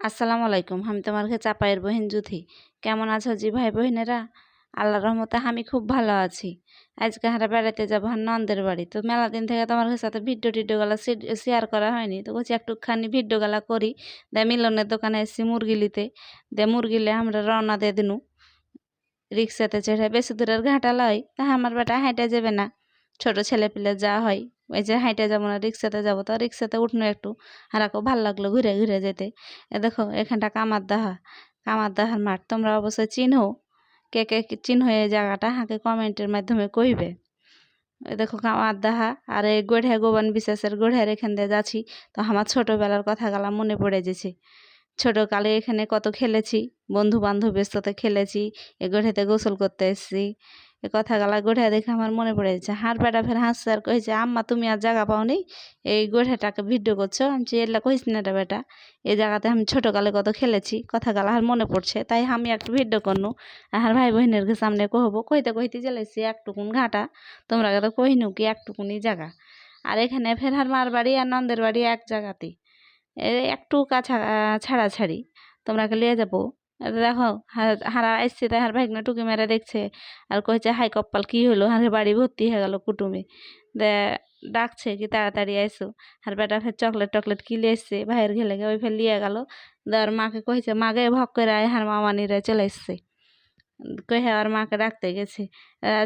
আসসালামু আলাইকুম। আমি তোমার কাছে চাপায়ের বহিন জুথি। কেমন আছো জি ভাই বোনেরা? আল্লাহর রহমতে আমি খুব ভালো আছি। আজকে আমরা বেড়াতে যাবো নন্দের বাড়ি। তো মেলা দিন থেকে তোমার সাথে ভিডিও গুলা শেয়ার করা হয়নি, তো বলছি একটুখানি ভিডিও গুলা করি। দে মিলনের দোকানে এসেছি মুরগি লিতে। দে মুরগি লে আমরা রওনা দিয়ে দিনু রিক্সাতে চেড়ে। বেশি দূরের ঘাটা লয়, তা আমার বেটা হাঁটে যাবে না। ছোট ছেলে পিলে যা হয়, ওই যে হাঁটে যাবো না, রিক্সাতে যাবো। তো রিক্সাতে উঠনো একটু, হারাকো ভাল লাগলো ঘুরে ঘুরে যেতে। দেখো এখানটা কামারদাহার মাঠ তোমরা অবশ্যই চিনো। কে কে চিনো এই জায়গাটা হাঁকে কমেন্টের মাধ্যমে কইবে। দেখো কামারদাহা আর এই গড়িয়া গোবান বিশেষের গড়িয়ার এখান দিয়ে যাচ্ছি। তো আমার ছোটবেলার কথা গেলা মনে পড়ে গেছে। ছোটকালে এখানে কত খেলেছি, বন্ধু বান্ধবের সাথে খেলেছি। এ গড়িয়াতে গোসল করতে এসেছি। এ কথা গালা গড়িয়া দেখে আমার মনে পড়ে যাচ্ছে। হাঁর বেটা ফের হাসছে আর কইছে, আম্মা তুমি আর জায়গা পাওনি, এই গড়িয়াটাকে ভিডিও করছো? আমি এলা কইস না রে বেটা, এই জায়গাতে আমি ছোটকালে কত খেলেছি। কথা গালা আর মনে পড়ছে, তাই আমি একটু ভিডিও করনু। আর ভাই বোনের সামনে কহবো, কইতে কইতে চলেছি একটুকুন ঘাটা। তোমরা তো কইনু কি একটুকুনি জায়গা। আর এখানে ফের হার মার বাড়ি আর নন্দের বাড়ি এক জায়গাতেই, একটু ছাড়াছাড়ি। তোমরাকে লিয়ে যাবো। দেখো হারা আসছে, তাই হার ভাইগনা টুকি মেরে দেখছে আর কইছে, হাই কপ্পাল কি হলো, হারে বাড়ি ভর্তি হয়ে গেল কুটুমে। দে ডাকছে কি তাড়াতাড়ি আইসো। আর বেটা ফের চকলেট টকলেট কি লিয়ে এসছে ভাইয়ের ঘেলে ওই ফের লিয়ে গেল। দেওয়ার মাকে কইছে, মাকে ভক করে আয়, হার মামানিরা চলে এসছে। কহে আর মাকে ডাকতে গেছে।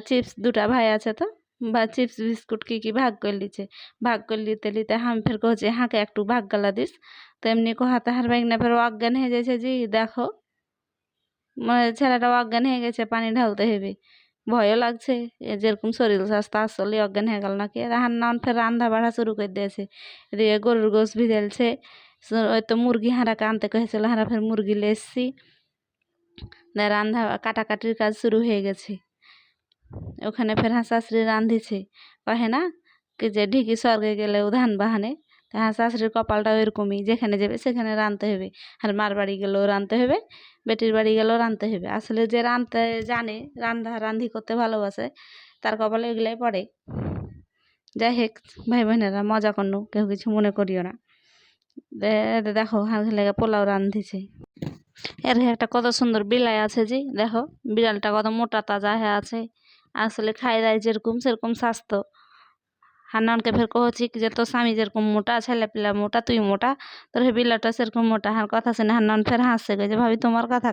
চিপস দুটা ভাই আছে তো, বা চিপস বিস্কুট কি কি ভাগ করে লিছে। ভাগ করে লিতে লিতে আমি ফের কহছে, হাঁকে একটু ভাগ গালা দিস। তো এমনি কোহাতে হার বাইক না ফের অজ্ঞান হয়ে যাচ্ছে। জি দেখো ছেলেটা অজ্ঞান হয়ে গেছে, পানি ঢালতে হবে। ভয়ও লাগছে, যেরকম শরীর স্বাস্থ্য আসলে অজ্ঞান হয়ে গেল নাকি। হার নান ফের রান্না বাড়া শুরু করে দিয়েছে। এদিকে গরুর গোশ ভিজেলছে। ওই তো মুরগি হাঁড়াকে আনতে কহেছিল, হাঁড়া ফের মুরগি লে এসছি। রান্না কাটাকাটির কাজ শুরু হয়ে গেছে। ওখানে ফের শাশুড়ি রাঁধিছে। কহে না কি যে ঢিকি স্বর্গে গেলেও ধান বাহানে। তা শাশুড়ির কপালটা ওইরকমই, যেখানে যাবে সেখানে রাঁধতে হবে। আর মার বাড়ি গেলেও রাঁধতে হবে, বেটির বাড়ি গেলেও রাঁধতে হবে। আসলে যে রাঁধতে জানে, রান্ধি করতে ভালোবাসে, তার কপালে এগুলাই পড়ে। যাই হোক ভাই বোনেরা, মজা করনু, কেউ কিছু মনে করিও না। দেখো হাল লেগে পোলাও রাঁধিছে। এর একটা কত সুন্দর বিলাই আছে জি, দেখো বিড়ালটা কত মোটা তাজা হয়ে আছে। আসলে খাই দায় যেরকম সেরকম স্বাস্থ্য। হান্নানকে ফের কহছি যে তোর স্বামী যেরকম মোটা, ছেলে পিলা মোটা, তুই মোটা, তোর হে বিলাটা সেরকম মোটা। হার কথা শুনে হান্নান ফের হাসছে, যে ভাবি তোমার কথা